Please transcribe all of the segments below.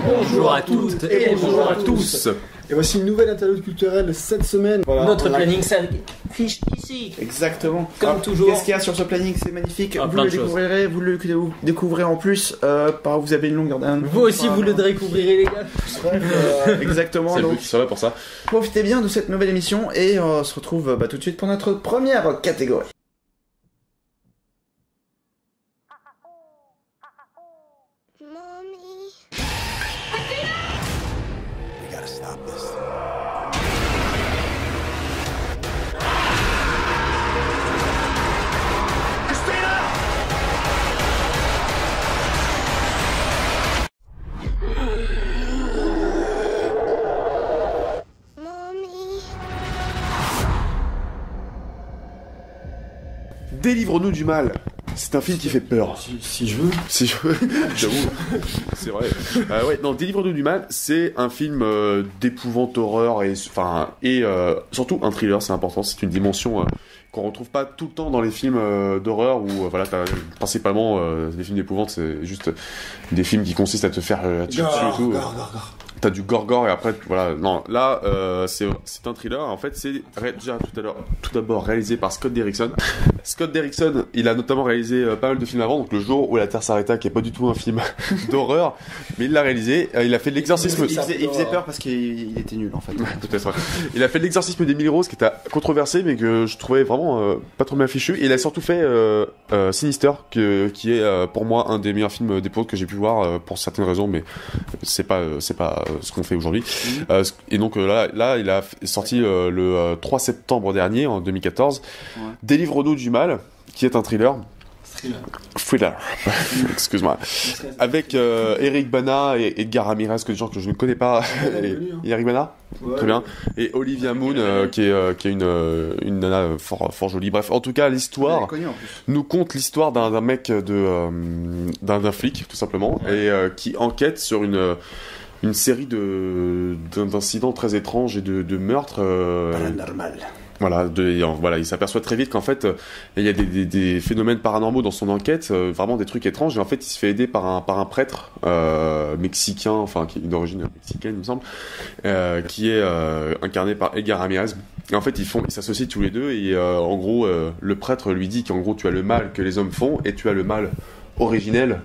Bonjour à toutes et bonjour à tous. Et voici une nouvelle interlude culturelle cette semaine. Voilà, notre planning s'affiche ici. Exactement. Comme toujours. Qu'est-ce qu'il y a sur ce planning? C'est magnifique. Vous le découvrirez, vous le découvrez en plus. Vous avez une longueur d'un. Vous aussi, vous le découvrirez, les gars. Bref, exactement. C'est le donc, but qui serait pour ça. profitez bien de cette nouvelle émission et on se retrouve tout de suite pour notre première catégorie. Délivre-nous du mal. C'est un film qui fait peur. Si je veux. Si je veux, j'avoue, c'est vrai. Ouais, non, Délivre-nous du mal, c'est un film d'épouvante horreur et surtout un thriller, c'est important. C'est une dimension qu'on retrouve pas tout le temps dans les films d'horreur où voilà, t'as principalement des films d'épouvante, c'est juste des films qui consistent à te faire tuer et tout. T'as du gore et après voilà, non, là c'est un thriller. En fait, c'est déjà tout d'abord réalisé par Scott Derrickson. Scott Derrickson, il a notamment réalisé pas mal de films avant, donc Le jour où la Terre s'arrêta, qui est pas du tout un film d'horreur, mais il l'a réalisé. Il a fait L'Exorcisme. Il faisait peur parce qu'il était nul en fait. Peut-être. Ouais. Il a fait L'Exorcisme d'Emily Rose, qui était controversé, mais que je trouvais vraiment pas trop bien fichu. Et il a surtout fait Sinister, qui est pour moi un des meilleurs films d'époque que j'ai pu voir pour certaines raisons, mais c'est pas ce qu'on fait aujourd'hui. Et donc là, il a sorti le 3 septembre dernier, en 2014, Délivre-nous du mal, qui est un thriller. Thriller. Excuse-moi. Avec Eric Bana et Edgar Ramirez, que des gens que je ne connais pas. Et Eric Bana, très bien. Et Olivia Munn, qui est une nana fort jolie. Bref, en tout cas, l'histoire nous conte l'histoire d'un mec d'un flic, tout simplement, et qui enquête sur une série d'incidents très étranges et de meurtres. Paranormal. Voilà, il s'aperçoit très vite qu'en fait, il y a des phénomènes paranormaux dans son enquête, vraiment des trucs étranges, et en fait, il se fait aider par un prêtre mexicain, enfin, qui est d'origine mexicaine, il me semble, qui est incarné par Edgar Ramirez. Et en fait, ils s'associent tous les deux, et en gros, le prêtre lui dit qu'en gros, tu as le mal que les hommes font, et tu as le mal originel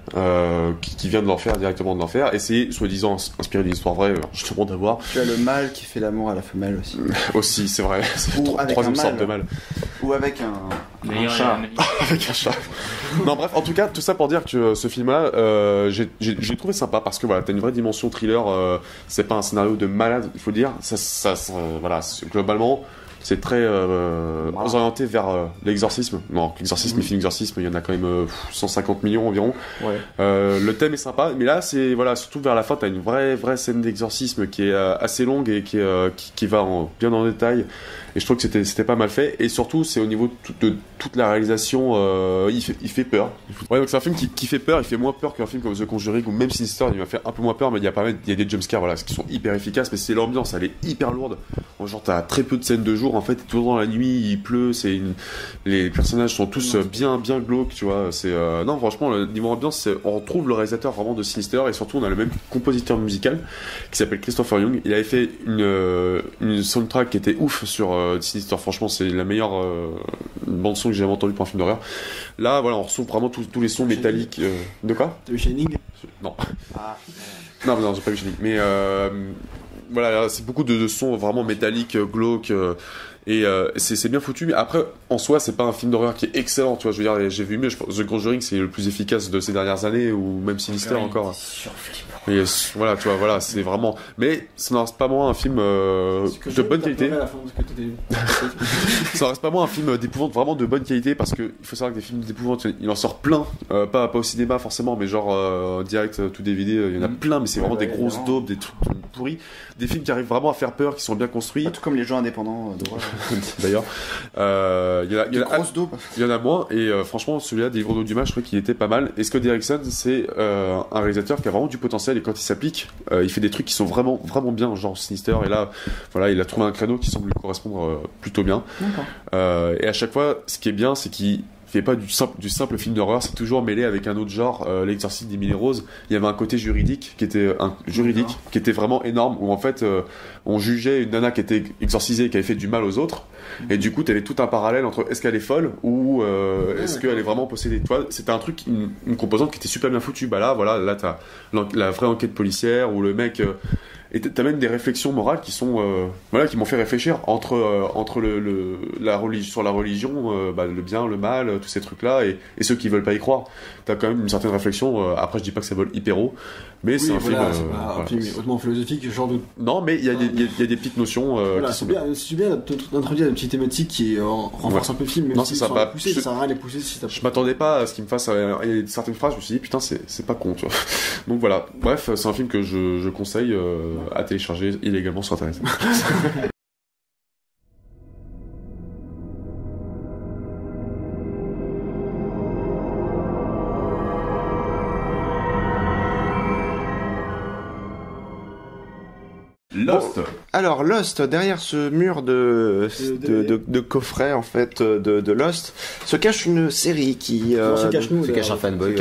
qui vient de l'enfer, directement de l'enfer, et c'est soi-disant inspiré d'une histoire vraie, justement d'avoir. Tu as le mâle qui fait l'amour à la femelle aussi. Aussi, c'est vrai. C'est la troisième sorte de mâle. Ou avec un chat. Avec un chat. Non, bref, en tout cas, tout ça pour dire que ce film-là, j'ai trouvé sympa parce que voilà, t'as une vraie dimension thriller. C'est pas un scénario de malade, il faut le dire. Voilà, globalement. C'est très orienté vers l'exorcisme. Non, l'exorcisme, les films d'exorcisme, il y en a quand même 150 millions environ. Ouais. Le thème est sympa, mais là, c'est voilà, surtout vers la fin, t'as une vraie scène d'exorcisme qui est assez longue et qui va bien en détail. Et je trouve que c'était pas mal fait. Et surtout, c'est au niveau de toute la réalisation, il fait peur. Ouais, donc c'est un film qui fait peur. Il fait moins peur qu'un film comme The Conjuring ou même Sinister. Il m'a fait un peu moins peur, mais il y a des jumpscares, voilà, qui sont hyper efficaces. Mais c'est l'ambiance, elle est hyper lourde. Genre, t'as très peu de scènes de jour. En fait, tout dans la nuit, il pleut. Les personnages sont tous bien glauques, tu vois. Non, franchement, le niveau ambiance, on retrouve le réalisateur vraiment de Sinister, et surtout, on a le même compositeur musical qui s'appelle Christopher Young. Il avait fait une soundtrack qui était ouf sur Sinister. Franchement, c'est la meilleure bande son que j'ai jamais entendue pour un film d'horreur. Là, voilà, on retrouve vraiment tous les sons métalliques. De quoi? De Shining? Non. Non, j'ai pas vu Shining. Mais voilà, c'est beaucoup de sons vraiment métalliques, glauques. Et c'est bien foutu, mais après en soi c'est pas un film d'horreur qui est excellent, tu vois. Je veux dire, j'ai vu mieux. The Conjuring, c'est le plus efficace de ces dernières années, ou même Sinister encore. Mais voilà, tu vois, voilà, c'est vraiment. Mais ça n'en reste pas moins un film de bonne qualité. Ça reste pas moins un film d'épouvante vraiment de bonne qualité, parce que il faut savoir que des films d'épouvante, il en sort plein, pas au cinéma forcément, mais genre direct, tout DVD, il y en a plein, mais c'est vraiment des grosses daubes, des trucs pourris, des films qui arrivent vraiment à faire peur, qui sont bien construits. Tout comme les jeux indépendants d'horreur. D'ailleurs, il y en a moins, et franchement, celui-là, Délivre-nous du mal, je trouvais qu'il était pas mal. Et Scott Derrickson, c'est un réalisateur qui a vraiment du potentiel, et quand il s'applique, il fait des trucs qui sont vraiment bien, genre Sinister, et là, voilà, il a trouvé un créneau qui semble lui correspondre plutôt bien. Et à chaque fois, ce qui est bien, c'est qu'il qui est pas du simple film d'horreur, c'est toujours mêlé avec un autre genre, l'exorcisme d'Emily Rose. Il y avait un côté juridique qui était vraiment énorme, où en fait on jugeait une nana qui était exorcisée, qui avait fait du mal aux autres, et du coup t'avais tout un parallèle entre est-ce qu'elle est folle ou est-ce qu'elle est vraiment possédée. Tu vois, c'était un truc, une composante qui était super bien foutue. Bah là t'as la vraie enquête policière où le mec et t'as même des réflexions morales qui sont qui m'ont fait réfléchir entre la religion, sur la religion, le bien, le mal, tous ces trucs là, et ceux qui veulent pas y croire. T'as quand même une certaine réflexion. Après, je dis pas que ça vole hyper haut, mais c'est un film hautement philosophique, genre de... Non, mais il y a des petites notions qui sont bien. C'est bien d'introduire des petites thématiques qui renforcent un peu le film, même si ça va pousser, ça sert à rien de les pousser si je m'attendais pas à ce qu'il me fasse il y a certaines phrases, je me suis dit putain, c'est pas con, tu vois. Donc voilà, bref, c'est un film que je conseille à télécharger illégalement sur internet. Lost. Alors Lost, derrière ce mur de coffret en fait de Lost, se cache une série qui se cache un fanboy.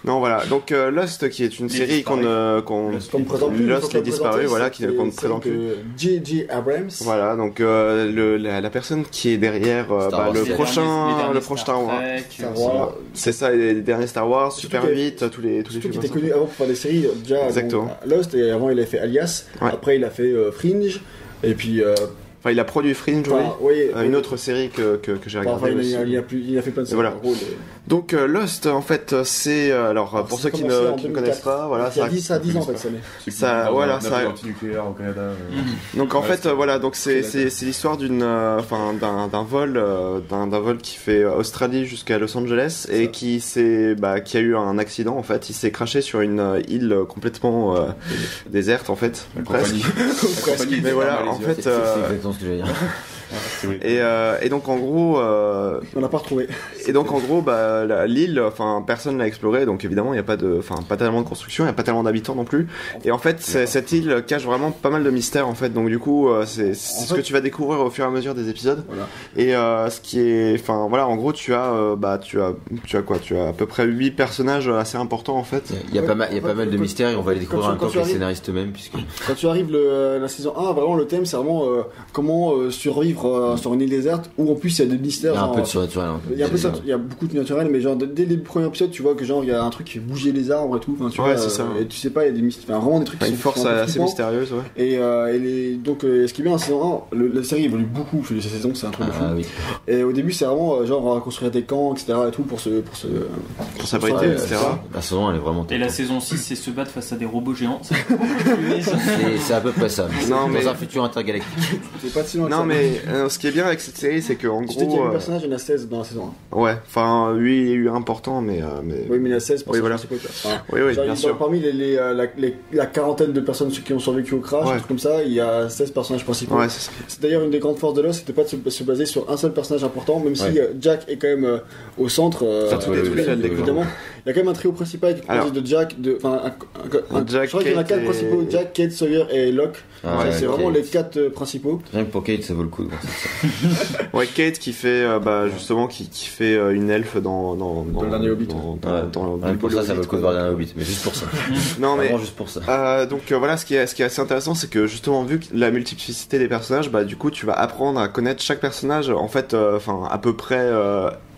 Non voilà, donc Lost qui est une série qu'on Lost les disparus, voilà, qu'on ne présente plus. J.J. Abrams. Voilà, donc la personne qui est derrière le prochain Star Wars. C'est ça, les derniers Star Wars, Super 8, tous les films. Qui était connu avant pour faire des séries déjà. Exactement. Lost, et avant il a fait Alias. Après il a fait Fringe, et puis il a produit Fringe, une autre série que j'ai regardée. Il a fait plein de séries. Voilà. Donc Lost, en fait, c'est alors pour ceux qui ne connaissent pas, voilà, ça a 10 ans en fait cette année. Ça, voilà, ça. Anti-nucléaire au Canada. Donc en fait, voilà, donc c'est l'histoire d'un vol qui fait Australie jusqu'à Los Angeles et qui a eu un accident en fait. Il s'est crashé sur une île complètement déserte en fait, presque. Mais voilà, en fait. C'est exactement ce que j'allais dire. Et donc en gros on l'a pas retrouvé. Et donc en gros l'île, personne l'a explorée, donc évidemment il y a pas tellement de construction, il y a pas tellement d'habitants non plus, et en fait cette île cache vraiment pas mal de mystères en fait, donc du coup c'est ce que tu vas découvrir au fur et à mesure des épisodes. Voilà. Et ce qui est en gros tu as à peu près 8 personnages assez importants en fait. Il y a pas mal de mystères, et on va les découvrir encore que les scénaristes eux-mêmes, puisque quand tu arrives la saison 1, vraiment le thème c'est vraiment comment survivre sur une île déserte où en plus il y a des mystères. Il y a un peu de surnaturel. Il y a beaucoup de naturel, mais genre dès les premiers épisodes tu vois que genre il y a un truc qui fait bouger les arbres et tout. C'est ça. Et tu sais pas, il y a des mystères, vraiment des trucs qui une force assez mystérieuse. Ouais. Et donc ce qui est bien, c'est la série évolue beaucoup. Cette saison c'est un truc de fou. Oui. Et au début c'est vraiment genre construire des camps, etc. et tout pour s'abriter, etc. La saison elle est vraiment top. Et la saison 6 c'est se battre face à des robots géants. C'est à peu près ça. Non, dans un futur intergalactique. C'est pas si loin. Non mais ce qui est bien avec cette série, c'est qu'en gros. Tu sais qu'il y a 8 personnages, il y en a 16 dans la saison 1. Ouais, lui il est important, mais. Oui, mais il y en a 16 pour voilà. Oui, bien sûr. Parmi la quarantaine de personnes qui ont survécu au crash, un truc comme ça, il y a 16 personnages principaux. Ouais, c'est d'ailleurs une des grandes forces de Lost, c'était pas de se baser sur un seul personnage important, même si Jack est quand même au centre. Évidemment. Il y a quand même un trio principal qui est composé de Jack, Jack, je crois qu'il y en a 4 principaux, Jack, Kate, Sawyer et Locke. C'est vraiment les 4 principaux. Rien que pour Kate, ça vaut le coup de voir ça. Ouais, Kate qui fait justement qui fait une elfe dans le dernier Hobbit. Pour ça vaut le coup de voir le dernier Hobbit, mais juste pour ça. Non mais juste pour ça. donc voilà, ce qui est assez intéressant, c'est que justement vu la multiplicité des personnages, du coup tu vas apprendre à connaître chaque personnage en fait, à peu près.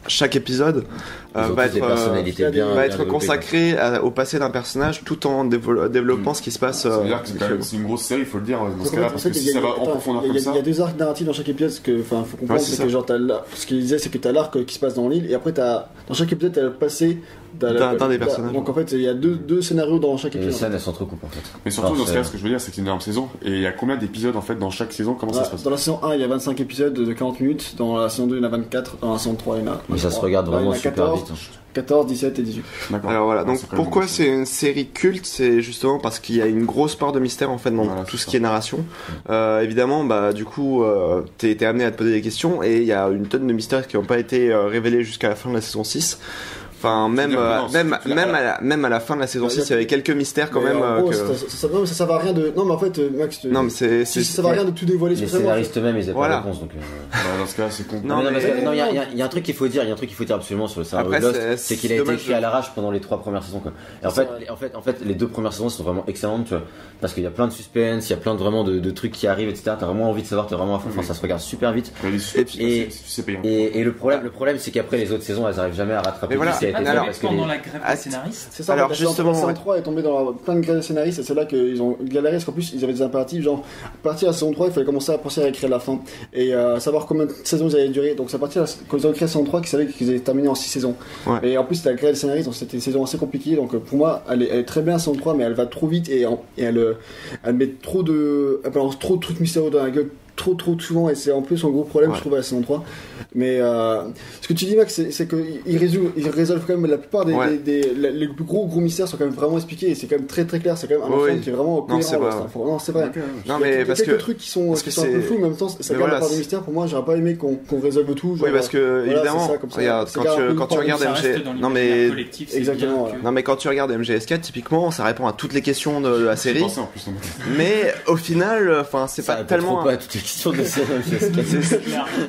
Chaque épisode va être consacré au passé d'un personnage tout en développant ce qui se passe. C'est-à-dire que c'est une grosse série, il faut le dire dans ce cas-là, parce que si ça va en profondeur comme ça. Il y a 2 arcs narratifs dans chaque épisode, faut comprendre, c'est que genre ce qu'il disait, c'est que t'as l'arc qui se passe dans l'île, et après dans chaque épisode t'as le passé d'un des personnages. Donc en fait il y a deux scénarios dans chaque épisode. Et ça, elles s'entrecoupent en fait. Mais surtout dans ce cas, ce que je veux dire, c'est que c'est une énorme saison. Et il y a combien d'épisodes en fait dans chaque saison? Comment ça se passe? Dans la saison 1 il y a 25 épisodes de 40 minutes, dans la saison 2 il y en a 24, dans la saison 3 il y en a. Mais ça se regarde vraiment super vite. 14, 17 et 18. D'accord. Alors voilà, donc pourquoi c'est une série culte, c'est justement parce qu'il y a une grosse part de mystère en fait dans tout ce qui est narration. Évidemment, du coup, t'es amené à te poser des questions, et il y a une tonne de mystères qui n'ont pas été révélés jusqu'à la fin de la saison 6. Enfin, même à la fin de la saison 6, il y avait quelques mystères quand même. Non, mais ça va rien de. Non, mais en fait, Max, non, mais ça va rien de tout dévoiler. Les scénaristes eux-mêmes, ils avaient pas de réponse. Donc, dans ce cas, c'est con. Non, il y a un truc qu'il faut dire, absolument sur le scénario de Lost, c'est qu'il a été écrit à l'arrache pendant les 3 premières saisons, quoi. Et en fait, les 2 premières saisons sont vraiment excellentes, tu vois, parce qu'il y a plein de suspense, il y a plein de trucs qui arrivent, etc. T'as vraiment envie de savoir, t'es vraiment à fond. Enfin, ça se regarde super vite. Et le problème, c'est qu'après les autres saisons, elles arrivent jamais à rattraper. Pendant la grève des scénaristes. C'est ça. Alors justement, la saison 3 est tombée dans plein de grèves des scénaristes, et c'est là qu'ils ont galéré, parce qu'en plus ils avaient des impératifs, genre à partir de la saison 3, il fallait commencer à penser à écrire la fin et savoir combien de saisons ils allaient durer. Donc c'est à partir quand ils ont écrit la saison 3 qu'ils savaient qu'ils allaient terminer en 6 saisons. Ouais. Et en plus c'était la grève des scénaristes, donc c'était une saison assez compliquée. Donc pour moi, elle est très bien la saison 3, mais elle va trop vite et elle met elle balance trop de trucs mystérieux dans la gueule trop souvent, et c'est un peu son gros problème, je trouve, à la saison 3. Mais ce que tu dis, Max, c'est qu'ils résolvent quand même la plupart les plus gros mystères sont quand même vraiment expliqués, et c'est quand même très clair, c'est quand même un ensemble qui est vraiment cohérent. Non, c'est vrai. Non, mais il y a quelques trucs qui sont un peu flous, mais en même temps, ça garde la part des mystères. Pour moi, j'aurais pas aimé qu'on résolve tout. Oui, parce que, évidemment, quand tu regardes MG... Non, mais... Exactement. Non, mais quand tu regardes MGS4, typiquement, ça répond à toutes les questions de la série. Mais au final, enfin, c'est pas tellement... question de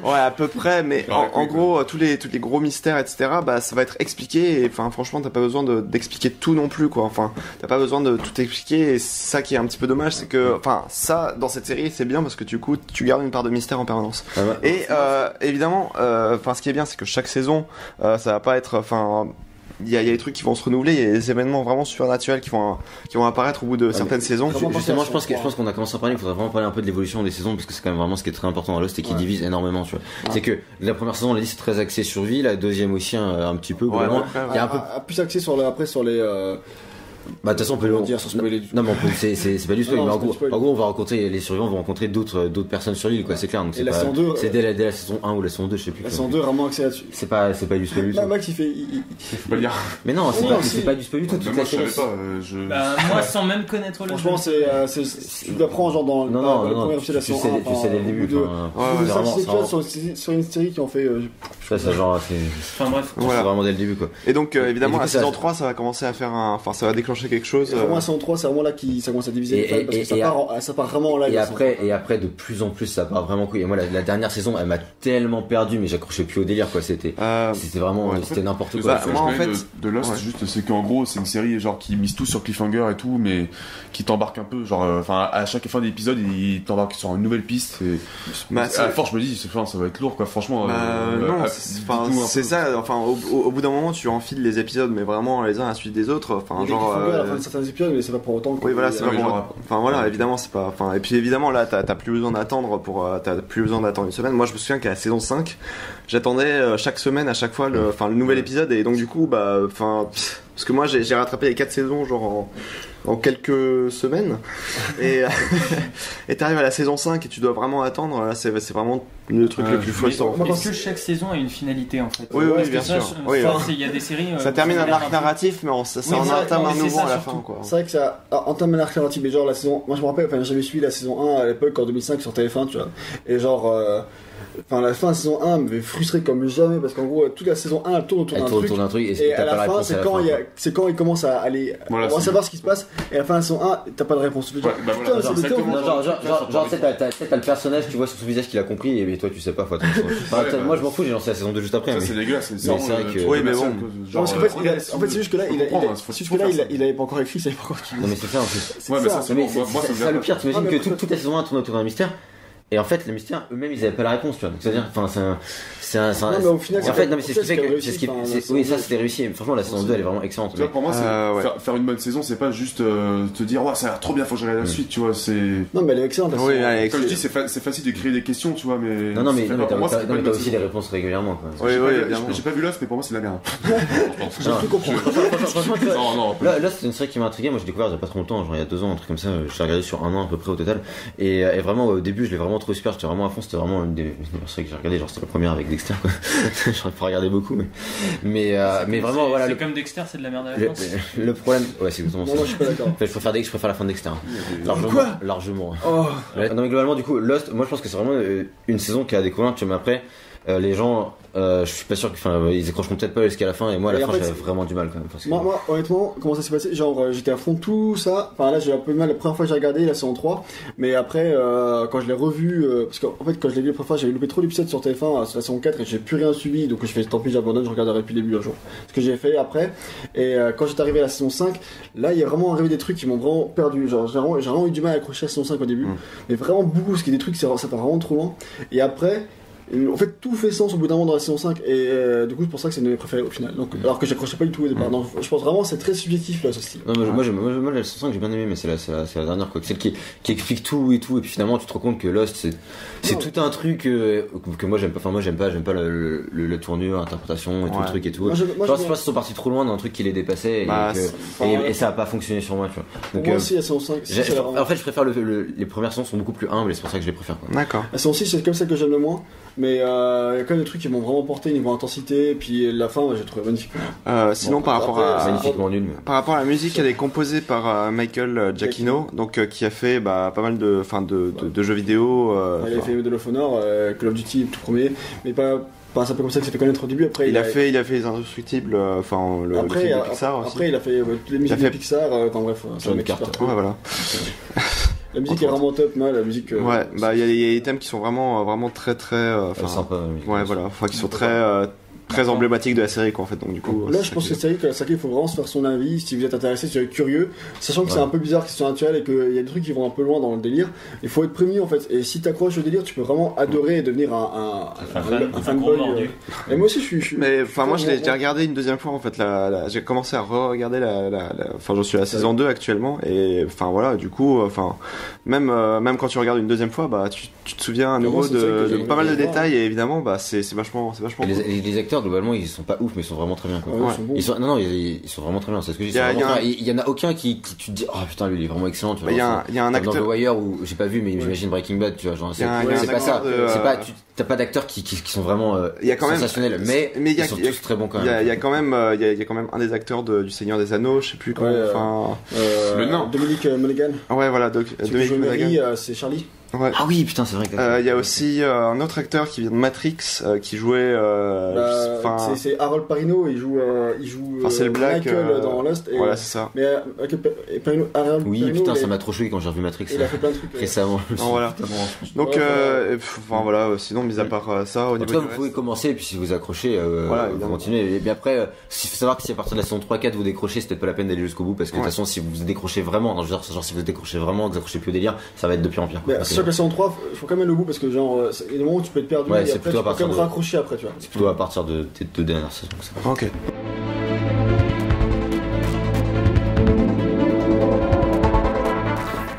ouais, à peu près, mais en gros, tous les gros mystères, etc., bah, ça va être expliqué, et enfin, franchement, t'as pas besoin d'expliquer tout non plus, quoi. Enfin, t'as pas besoin de tout expliquer, et ça qui est un petit peu dommage, c'est que, enfin, ça, dans cette série, c'est bien parce que du coup, tu gardes une part de mystère en permanence. Et, évidemment, enfin, ce qui est bien, c'est que chaque saison, ça va pas être, enfin, il y a des trucs qui vont se renouveler, il y a des événements vraiment surnaturels qui vont apparaître au bout de certaines saisons. Justement, je pense qu'on a commencé à parler, il faudrait vraiment parler un peu de l'évolution des saisons, parce que c'est quand même vraiment ce qui est très important dans Lost et qui divise énormément, tu vois. C'est que la première saison, on l'a dit, c'est très axé survie, la deuxième aussi un petit peu, globalement. Il y a un peu plus axé sur les bah de toute façon on peut le dire sans spoiler du tout. Non mais c'est pas du spoil, mais en gros on va rencontrer les survivants vont rencontrer d'autres personnes sur l'île, quoi, c'est clair. Donc c'est pas c'est dès la saison 1 ou la saison 2, je sais plus. La saison 2 vraiment axé là-dessus. C'est pas du spoil du tout. Max il faut pas le dire. Mais non, c'est pas du spoil du tout, toute la série. Moi sans même connaître le franchement tu l'apprends genre dans le premier épisode de la saison 1. Tu sais dès le début. Sur une série qui en fait ça genre enfin bref, c'est vraiment dès le début, quoi. Et donc évidemment la saison 3 ça va commencer à faire ça va déclencher quelque chose. Vraiment la saison 3 c'est vraiment là qui ça commence à diviser les fans, parce que ça part vraiment là. Et après de plus en plus ça part vraiment cool. Et moi la dernière saison elle m'a tellement perdu, mais j'accrochais plus au délire, quoi. C'était vraiment c'était n'importe quoi. Moi en fait de Lost juste c'est qu'en gros c'est une série genre qui mise tout sur cliffhanger et tout, mais qui t'embarque un peu genre enfin à chaque fin d'épisode il t'embarque sur une nouvelle piste, et à la force je me dis ça va être lourd, quoi, franchement. Non, c'est ça, enfin au bout d'un moment tu enfiles les épisodes, mais vraiment les uns à la suite des autres, enfin genre à la fin de certains épisodes, mais c'est pas pour autant. Oui, voilà, c'est pas pour. Enfin voilà, évidemment c'est pas. Enfin et puis évidemment là t'as plus besoin d'attendre une semaine. Moi je me souviens qu'à la saison 5 j'attendais chaque semaine à chaque fois le nouvel épisode, et donc du coup parce que moi j'ai rattrapé les 4 saisons genre en quelques semaines, et t'arrives à la saison 5 et tu dois vraiment attendre. Là c'est vraiment le truc le plus frustrant. Est-ce que chaque saison a une finalité en fait? Oui, bien sûr. Il y a des séries. Ça termine un arc narratif, mais ça en entame un nouveau à la fin, quoi. C'est vrai que ça entame un arc narratif, mais genre la saison. Moi je me rappelle, j'avais suivi la saison 1 à l'époque en 2005 sur TF1, tu vois, et genre. La fin de la saison 1 m'avait frustré comme jamais, parce qu'en gros toute la saison 1 elle tourne autour d'un truc, et à la fin c'est quand il commence à aller on va savoir ce qui se passe, et à la fin de la saison 1 t'as pas de réponse. Genre t'as le personnage, tu vois sur son visage qu'il a compris, et toi tu sais pas. Moi je m'en fous, j'ai lancé la saison 2 juste après. C'est dégueulasse. C'est vrai que oui, mais bon, en fait c'est juste que là il avait pas encore écrit, c'est pas encore. Non mais c'est ça en plus. Ouais, mais ça c'est le pire. T'imagines que toute la saison 1 tourne autour d'un mystère. Et en fait, le mystère, eux-mêmes, ils avaient pas la réponse, tu vois. Donc, c'est-à-dire, c'est un. Non, mais au final, en fait, non, mais c'est ce qui fait que. Oui, ça, c'était réussi. Franchement, la saison 2, elle est vraiment excellente. Pour moi, faire une bonne saison, c'est pas juste te dire, ouais, ça a l'air trop bien, faut que j'aille à la suite, tu vois. Non, mais elle est excellente. Oui, comme je dis, c'est facile de créer des questions, tu vois, mais. Non, mais t'as aussi des réponses régulièrement, quoi. Oui, j'ai pas vu Lost, mais pour moi, c'est la merde. J'ai tout compris. Franchement, là, c'est une série qui m'a intrigué. Moi, j'ai découvert il y a pas trop longtemps, genre il y a 2 ans, un truc comme ça. Je l'ai regardé sur 1 an à peu près au total. Et vraiment, au début, je l'ai vraiment trouvé super. J'étais vraiment à fond. C'était vraiment une des séries que j'ai regardé. Genre, c'était la première avec Dexter, quoi. J'aurais pas regardé beaucoup, mais vraiment, voilà. C'est comme Dexter, c'est de la merde à la France. Le problème, ouais, c'est exactement ça. Non, je suis pas d'accord. Je préfère la fin de Dexter. Largement. Oh. Non, mais globalement, du coup, Lost, moi, je pense que c'est vraiment une saison qui a découvert, tu vois, mais après. les gens, je suis pas sûr ils accrocheront peut-être pas jusqu'à la fin, et moi à la fin j'avais vraiment du mal quand même. Parce que... moi honnêtement, comment ça s'est passé, genre j'étais à fond tout ça, enfin là j'ai un peu de mal la première fois que j'ai regardé la saison 3, mais après quand je l'ai revu, parce qu'en fait quand je l'ai vu la première fois j'avais loupé trop d'épisodes sur TF1 sur la saison 4 et j'ai plus rien suivi, donc je fais tant pis j'abandonne, je regarderai depuis le début un jour. Ce que j'ai fait après, et quand j'étais arrivé à la saison 5, là il y a vraiment arrivé des trucs qui m'ont vraiment perdu, genre j'ai vraiment eu du mal à accrocher à la saison 5 au début, mais vraiment beaucoup, parce qu'il y a des trucs ça part vraiment trop loin, et après en fait tout fait sens au bout d'un moment dans la saison 5 et du coup c'est pour ça que c'est une de mes préférées au final, donc, alors que j'accrochais pas du tout au départ. Donc, je pense vraiment c'est très subjectif là ce style. Non, moi la saison 5 j'ai bien aimé, mais c'est la dernière quoi, celle qui explique tout et puis finalement tu te rends compte que Lost c'est tout un truc que moi j'aime pas, j'aime pas le tournure, l'interprétation et tout le truc et tout. Je pense qu'ils sont partis trop loin d'un truc qui les dépassait et ça a pas fonctionné sur moi, tu vois. Donc, moi aussi la saison 5 en fait je préfère les premières saisons sont beaucoup plus humbles et c'est pour ça que je les préfère quoi. D'accord. La saison 6 c'est comme ça que j'aime le moins. Mais il y a quand même des trucs qui m'ont vraiment porté niveau intensité, et puis la fin j'ai trouvé magnifique. Sinon par rapport à magnifiquement nul. Par rapport à la musique, elle est composée par Michael Giacchino, donc qui a fait pas mal de jeux vidéo. Il a fait Medal of Honor, Call of Duty tout premier, mais pas c'est un peu comme ça que ça fait connaître au début. Après il a fait Les Indestructibles, le film de Pixar aussi. Après il a fait les musiques de Pixar, enfin bref, c'est un mec super. Ouais, voilà. La musique est vraiment top, la musique. Ouais, il y a des thèmes qui sont vraiment très sympa. Ouais, voilà, qui sont très emblématique de la série quoi en fait, donc du coup là je pense que c'est vrai qu'il faut vraiment se faire son avis si vous êtes intéressé, si vous êtes curieux, sachant que c'est un peu bizarre, que c'est naturel et qu'il y a des trucs qui vont un peu loin dans le délire. Il faut être prévenu en fait, et si t'accroches au délire tu peux vraiment adorer et devenir un fanboy. Et moi aussi je suis mais enfin moi je l'ai regardé une deuxième fois en fait, j'ai commencé à re-regarder enfin j'en suis à la saison 2 actuellement, et enfin voilà du coup même quand tu regardes une deuxième fois tu te souviens à nouveau de pas mal de détails, et évidemment c'est vachement les acteurs globalement ils sont pas ouf, mais ils sont vraiment très bien quoi. Ils sont vraiment très bien, c'est ce que je dis. Il y en a aucun qui tu te dis oh putain lui il est vraiment excellent, tu vois. Il y a un acteur dans The Wire où j'ai pas vu, mais j'imagine Breaking Bad, tu vois, genre c'est pas ça, c'est pas t'as pas d'acteurs qui sont vraiment sensationnels, mais ils sont tous très bons quand même. Il y a quand même un des acteurs du Seigneur des Anneaux, je sais plus comment, le nom, Dominic Monaghan. Ouais voilà, Dominic Monaghan, c'est Charlie. Ouais. Ah oui putain c'est vrai que il y a aussi un autre acteur qui vient de Matrix qui jouait c'est Harold Perrineau, il joue c'est le Black Michael dans Lost, et voilà c'est ça, mais oui putain ça m'a trop choqué quand j'ai revu Matrix, il a fait plein de trucs récemment. Voilà donc voilà, sinon mis à part ça au niveau vous pouvez commencer, et puis si vous accrochez vous continuez, et bien après il faut savoir que si à partir de la saison 3-4 vous décrochez, c'est peut-être pas la peine d'aller jusqu'au bout, parce que de toute façon si vous décrochez vraiment, si vous décrochez vraiment, que vous accrochez plus au délire, ça va être de pire en pire. La saison 3, il faut quand même aller au bout, parce que genre il y a des moments où tu peux être perdu, et après tu peux quand même raccrocher après, tu vois. C'est plutôt à partir de tes deux dernières saisons. Ok.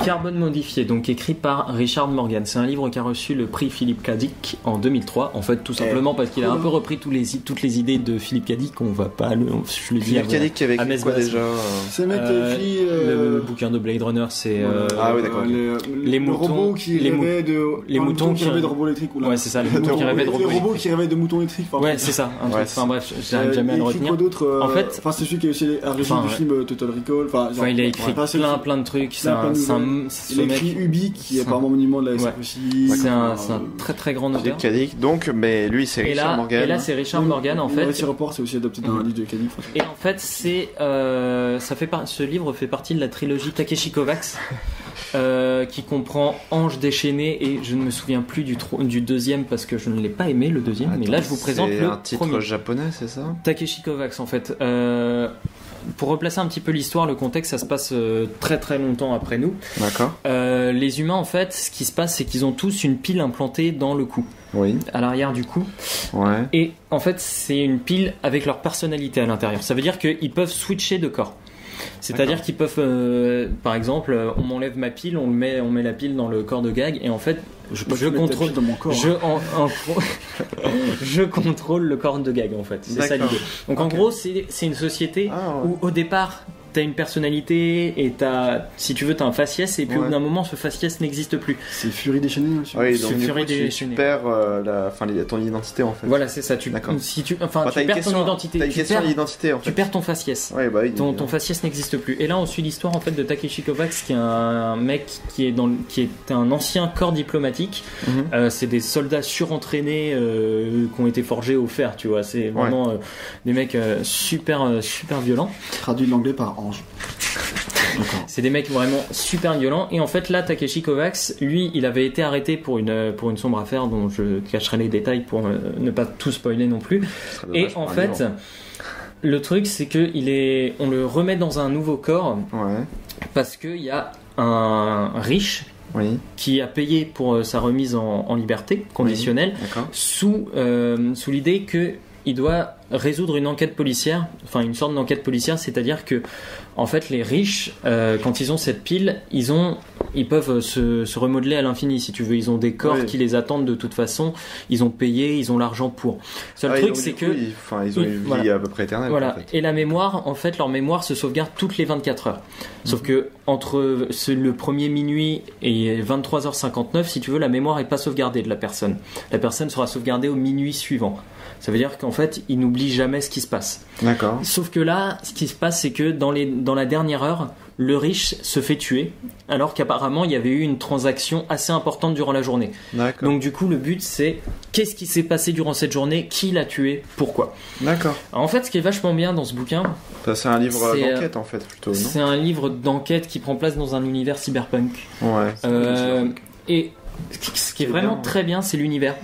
Carbone modifié, donc écrit par Richard Morgan. C'est un livre qui a reçu le prix Philippe K. Dick en 2003. En fait, tout simplement parce qu'il a un peu repris toutes les idées de Philippe K. Dick. On va pas je le dis. Philippe K. Dick avec quoi déjà C'est mec le bouquin de Blade Runner, c'est ah oui d'accord. Les moutons qui rêvaient de robots électriques. Ouais, c'est ça, les moutons qui rêvaient de robots électriques. Les robots qui rêvaient de moutons électriques. Ouais, c'est ça. Enfin bref, j'arrive jamais à le retenir. Quoi d'autre en fait, c'est celui qui a aussi à l'origine du film Total Recall. Enfin, il a écrit plein de trucs. Il a écrit Ubi, qui est apparemment monument de la SF aussi. C'est un très très grand auteur. Donc, mais lui c'est Richard Morgan. Et là c'est Richard Morgan en fait. Le report c'est aussi adapté d'un livre de K. Dick. Et en fait ce livre fait partie de la trilogie Takeshi Kovacs. Qui comprend Ange déchaîné, et je ne me souviens plus du deuxième parce que je ne l'ai pas aimé le deuxième. Mais là je vous présente le un titre premier. Japonais, c'est ça? Takeshi Kovacs en fait. Pour replacer un petit peu l'histoire, le contexte, ça se passe très très longtemps après nous. D'accord. Les humains en fait, ce qui se passe, c'est qu'ils ont tous une pile implantée dans le cou. Oui. À l'arrière du cou. Ouais. Et en fait, c'est une pile avec leur personnalité à l'intérieur. Ça veut dire qu'ils peuvent switcher de corps. C'est-à-dire qu'ils peuvent, par exemple, on m'enlève ma pile, on met la pile dans le corps de Gag, et en fait, je contrôle dans mon corps. Je contrôle le corps de Gag en fait. C'est ça l'idée. Donc en gros, c'est une société où au départ t'as une personnalité et si tu veux, t'as un faciès, et puis au bout d'un moment, ce faciès n'existe plus. C'est Furie déchaînée. Oui, donc tu perds ton identité en fait. Voilà, c'est ça. Tu perds ton identité. T'as une question d'identité en fait. Tu perds ton faciès. Ouais, bah oui, ton faciès n'existe plus. Et là, on suit l'histoire en fait de Takeshi Kovacs, qui est un mec qui est un ancien corps diplomatique. C'est des soldats surentraînés qui ont été forgés au fer, tu vois. C'est vraiment des mecs super violents. Traduit de l'anglais par Ange. C'est des mecs vraiment super violents. Et en fait, là, Takeshi Kovacs, lui, il avait été arrêté pour une sombre affaire dont je cacherai les détails pour ne pas tout spoiler non plus. Et en fait, le truc, c'est que on le remet dans un nouveau corps parce qu'il y a un riche qui a payé pour sa remise en liberté conditionnelle sous l'idée que il doit résoudre une enquête policière, enfin une sorte d'enquête policière, c'est-à-dire que en fait les riches, quand ils ont cette pile, ils peuvent se remodeler à l'infini si tu veux. Ils ont des corps qui les attendent de toute façon. Ils ont payé, ils ont l'argent pour. Seul truc, c'est que ils ont une vie à peu près éternelle. Voilà. En fait. Et la mémoire, en fait, leur mémoire se sauvegarde toutes les 24 heures. Sauf que entre le premier minuit et 23h59, si tu veux, la mémoire est pas sauvegardée de la personne. La personne sera sauvegardée au minuit suivant. Ça veut dire qu'en fait, il n'oublie jamais ce qui se passe. D'accord. Sauf que là, ce qui se passe, c'est que dans la dernière heure, le riche se fait tuer, alors qu'apparemment, il y avait eu une transaction assez importante durant la journée. D'accord. Donc du coup, le but, c'est qu'est-ce qui s'est passé durant cette journée, qui l'a tué, pourquoi. D'accord. Alors, en fait, ce qui est vachement bien dans ce bouquin... C'est un livre d'enquête, en fait, plutôt, non ? C'est un livre d'enquête qui prend place dans un univers cyberpunk. Ouais. Et ce qui est vraiment très bien, c'est l'univers.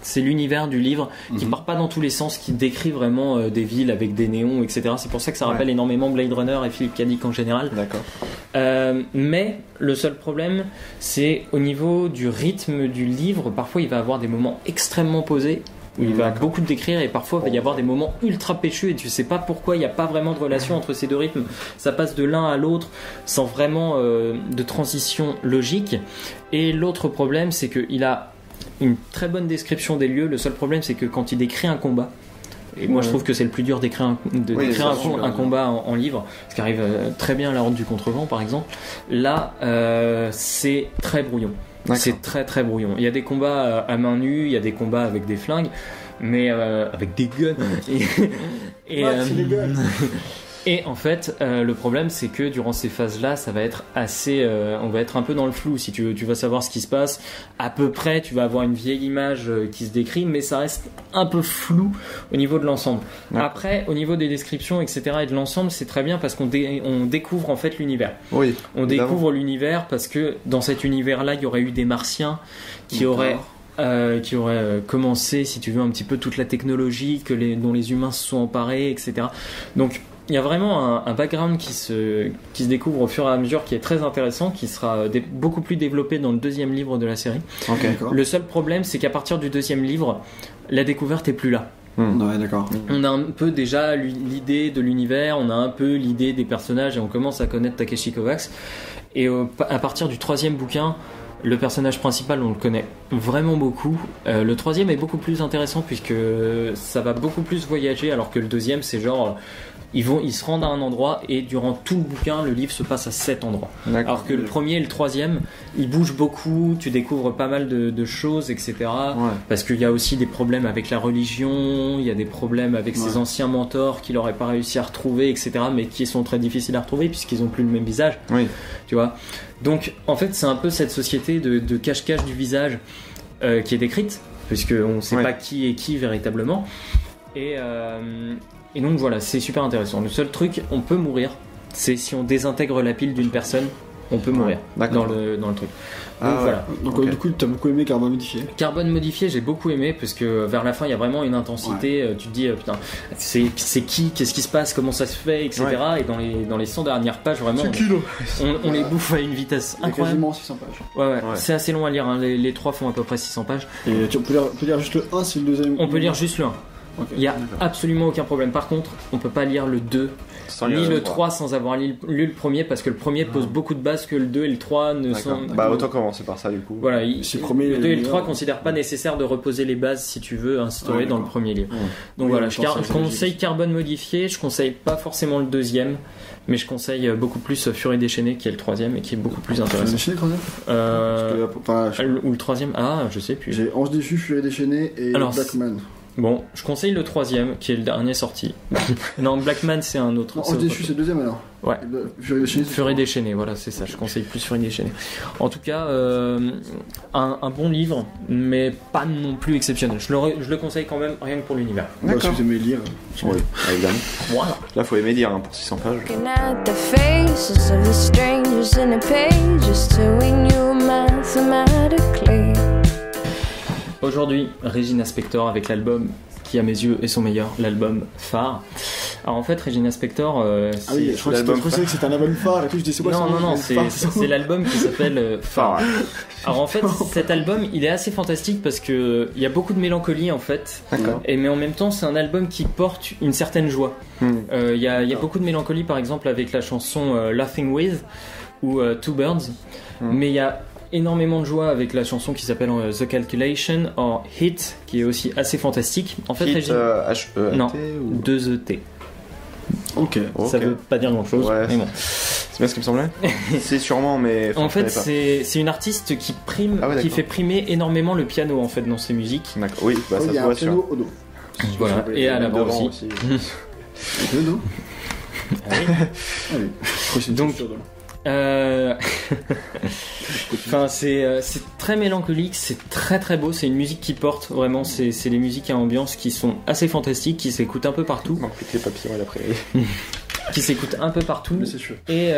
C'est l'univers du livre qui part pas dans tous les sens, qui décrit vraiment des villes avec des néons, etc. C'est pour ça que ça rappelle énormément Blade Runner et Philippe K. Dick en général. D'accord. Mais le seul problème, c'est au niveau du rythme du livre. Parfois, il va avoir des moments extrêmement posés où il va beaucoup décrire, et parfois il va y avoir des moments ultra péchus et tu sais pas pourquoi. Il n'y a pas vraiment de relation entre ces deux rythmes. Ça passe de l'un à l'autre sans vraiment de transition logique. Et l'autre problème, c'est qu'il a une très bonne description des lieux. Le seul problème, c'est que quand il décrit un combat, et moi je trouve que c'est le plus dur d'écrire un combat en livre, ce qui arrive très bien à la Horde du Contrevent par exemple, là c'est très brouillon. D'accord. C'est très très brouillon. Il y a des combats à main nue, il y a des combats avec des flingues, mais avec des guns. Et en fait, le problème, c'est que durant ces phases-là, ça va être assez... on va être un peu dans le flou, si tu veux. Tu vas savoir ce qui se passe. À peu près, tu vas avoir une vieille image qui se décrit, mais ça reste un peu flou au niveau de l'ensemble. Ouais. Après, au niveau des descriptions, etc., et de l'ensemble, c'est très bien parce qu'on découvre en fait l'univers. Oui. On découvre l'univers parce que dans cet univers-là, il y aurait eu des Martiens qui auraient commencé, si tu veux, un petit peu toute la technologie dont les humains se sont emparés, etc. Donc... il y a vraiment un background qui se découvre au fur et à mesure, qui est très intéressant, qui sera beaucoup plus développé dans le deuxième livre de la série. Okay. Le seul problème, c'est qu'à partir du deuxième livre, la découverte est plus là. Ouais, d'accord. On a un peu déjà l'idée de l'univers, on a un peu l'idée des personnages et on commence à connaître Takeshi Kovacs. Et à partir du troisième bouquin, le personnage principal, on le connaît vraiment beaucoup. Le troisième est beaucoup plus intéressant puisque ça va beaucoup plus voyager, alors que le deuxième, c'est genre... Ils se rendent à un endroit et durant tout le bouquin, le livre se passe à 7 endroits. D'accord. Alors que le premier et le troisième, ils bougent beaucoup, tu découvres pas mal de choses, etc. Ouais. Parce qu'il y a aussi des problèmes avec la religion, il y a des problèmes avec ses anciens mentors qu'il n'aurait pas réussi à retrouver, etc. Mais qui sont très difficiles à retrouver puisqu'ils n'ont plus le même visage. Oui. Tu vois. Donc, en fait, c'est un peu cette société de cache-cache du visage qui est décrite, puisqu'on ne sait pas qui est qui véritablement. Et donc voilà, c'est super intéressant. Le seul truc, on peut mourir, c'est si on désintègre la pile d'une personne, on peut mourir dans le truc. Donc voilà. Donc du coup, tu as beaucoup aimé Carbone Modifié. Carbone Modifié, j'ai beaucoup aimé parce que vers la fin, il y a vraiment une intensité. Tu te dis, putain, c'est qui, qu'est-ce qui se passe, comment ça se fait, etc. Et dans les 100 dernières pages, vraiment, on les bouffe à une vitesse incroyable. Quasiment 600 pages. Ouais. C'est assez long à lire. Hein. Les 3 font à peu près 600 pages. Et on peut lire juste le 1, c'est le deuxième. On peut lire juste le 1. Il y a absolument aucun problème. Par contre, on peut pas lire le 2 ni le 3 sans avoir lu le premier, parce que le premier pose beaucoup de bases que le 2 et le 3 ne sont... Bah autant commencer par ça du coup. Voilà, le 2 et le 3 considèrent pas nécessaire de reposer les bases si tu veux instaurer dans le premier livre. Donc voilà, je conseille Carbone modifié, je conseille pas forcément le deuxième, mais je conseille beaucoup plus Furie déchaînée qui est le troisième et qui est beaucoup plus intéressant. Ou le troisième, je sais plus. J'ai Ange déchu, Furie déchaînée et Blackman. Bon, je conseille le troisième qui est le dernier sorti. Non, Blackman c'est un autre. Ange déchu c'est le deuxième alors. Ouais. Furie déchaînée, voilà, c'est ça. Je conseille plus Furie déchaînée. En tout cas, un bon livre, mais pas non plus exceptionnel. Je le conseille quand même, rien que pour l'univers. D'accord. Si vous aimez lire, oui, évidemment. Voilà. Là, faut aimer lire pour 600 pages. Aujourd'hui, Regina Spektor avec l'album qui à mes yeux est son meilleur, l'album phare. Alors en fait, Regina Spektor, je crois que c'était un album phare et puis je dis c'est quoi ça? Non, c'est l'album qui s'appelle Phare. Alors en fait, cet album, il est assez fantastique parce que il y a beaucoup de mélancolie en fait. D'accord. Mais en même temps, c'est un album qui porte une certaine joie. Il y a beaucoup de mélancolie, par exemple avec la chanson Laughing With ou Two Birds, mais il y a énormément de joie avec la chanson qui s'appelle The Calculation or Hit, qui est aussi assez fantastique. En fait, Hit, non, 2ET. Ok. Ça veut pas dire grand chose, mais bon. C'est bien ce qui me semblait. C'est sûrement, mais en fait, c'est une artiste qui qui fait primer énormément le piano en fait dans ses musiques. D'accord. Oui, ça se voit sur. Voilà. Et à l'avant aussi. Le dos. Donc. Enfin, c'est très mélancolique, c'est très très beau, c'est une musique qui porte vraiment, c'est des musiques à ambiance qui sont assez fantastiques, qui s'écoutent un peu partout. Non, plus que les papillons après. Qui s'écoutent un peu partout. Mais c'est sûr. Et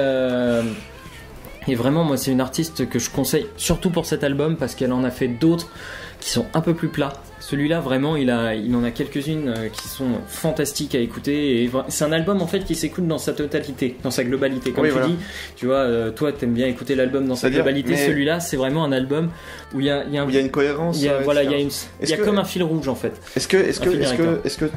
vraiment, moi, c'est une artiste que je conseille surtout pour cet album parce qu'elle en a fait d'autres qui sont un peu plus plats. Celui-là, vraiment, il en a quelques-unes qui sont fantastiques à écouter. Et c'est un album en fait qui s'écoute dans sa totalité, dans sa globalité. Comme dis, tu vois, toi, t'aimes bien écouter l'album dans sa globalité. Celui-là, c'est vraiment un album où il y a une cohérence. Il y a comme un fil rouge en fait. Est-ce que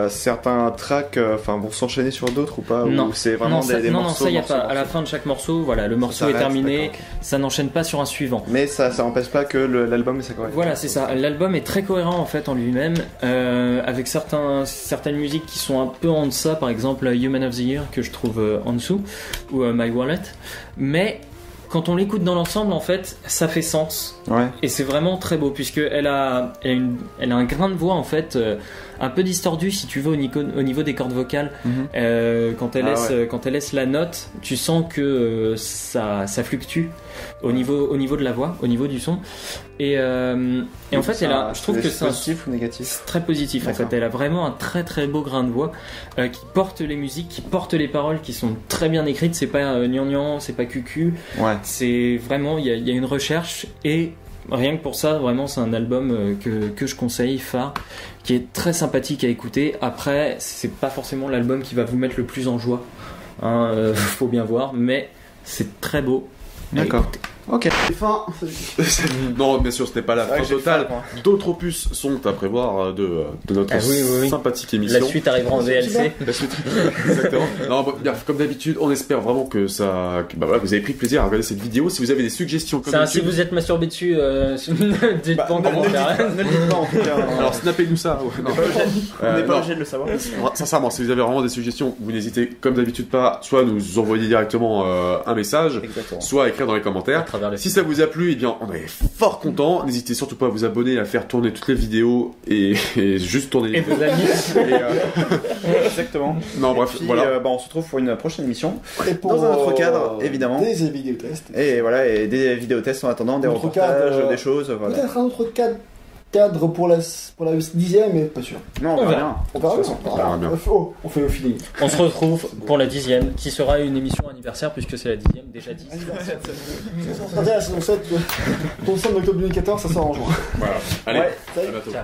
certains tracks vont s'enchaîner sur d'autres ou pas, non. Ou c'est vraiment des morceaux? Non, ça y a pas. À la fin de chaque morceau, voilà, le morceau est terminé, ça n'enchaîne pas sur un suivant. Mais ça n'empêche pas que l'album est cohérent. Voilà, c'est ça. L'album est très cohérent en fait en lui-même, avec certaines musiques qui sont un peu en deçà, par exemple Human of the Year que je trouve en dessous, ou My Wallet. Mais quand on l'écoute dans l'ensemble, en fait, ça fait sens. Ouais. Et c'est vraiment très beau, puisqu'elle a un grain de voix, en fait, un peu distordu, si tu veux, au niveau des cordes vocales. Quand elle laisse la note, tu sens que ça fluctue au niveau de la voix, au niveau du son. Et en fait, je trouve que c'est positif ou négatif? Très positif. D'accord. En fait, elle a vraiment un très très beau grain de voix qui porte les musiques, qui porte les paroles, qui sont très bien écrites. C'est pas gnangnan, c'est pas cucu. Ouais. C'est vraiment, il y a une recherche, et rien que pour ça, vraiment, c'est un album que je conseille, phare, qui est très sympathique à écouter. Après, c'est pas forcément l'album qui va vous mettre le plus en joie, faut bien voir, mais c'est très beau. D'accord. Ok. Fin. Non, bien sûr, ce n'est pas la fin totale. D'autres opus sont à prévoir de notre sympathique émission. La suite arrivera en DLC. La suite, exactement. Non, bien, comme d'habitude, on espère vraiment que vous avez pris plaisir à regarder cette vidéo. Si vous avez des suggestions, si vous êtes masturbé dessus, dites pas en commentaire. Ne le dites pas en tout cas. Alors, snappez-nous ça. On n'est pas obligé de le savoir. Sincèrement, si vous avez vraiment des suggestions, vous n'hésitez comme d'habitude pas, soit nous envoyer directement un message, soit à écrire dans les commentaires. Si ça vous a plu, eh bien, on est fort content. N'hésitez surtout pas à vous abonner, à faire tourner toutes les vidéos et juste tourner les vos amis. Exactement. Non, bref, puis, voilà. On se retrouve pour une prochaine émission. Et dans un autre cadre, évidemment. Des vidéotests. Et voilà, et des vidéotests en attendant, des reportages, des choses. Voilà. Peut-être un autre cadre pour la 10e, mais pas sûr. Non, on verra. On verra bien. On fait au feeling. On se retrouve pour la 10e, qui sera une émission anniversaire, puisque c'est la 10e, déjà 10. On sera à la saison 7, pour le 5 octobre 2014, ça sort en juin. Voilà. Allez, ouais, à bientôt. Ciao.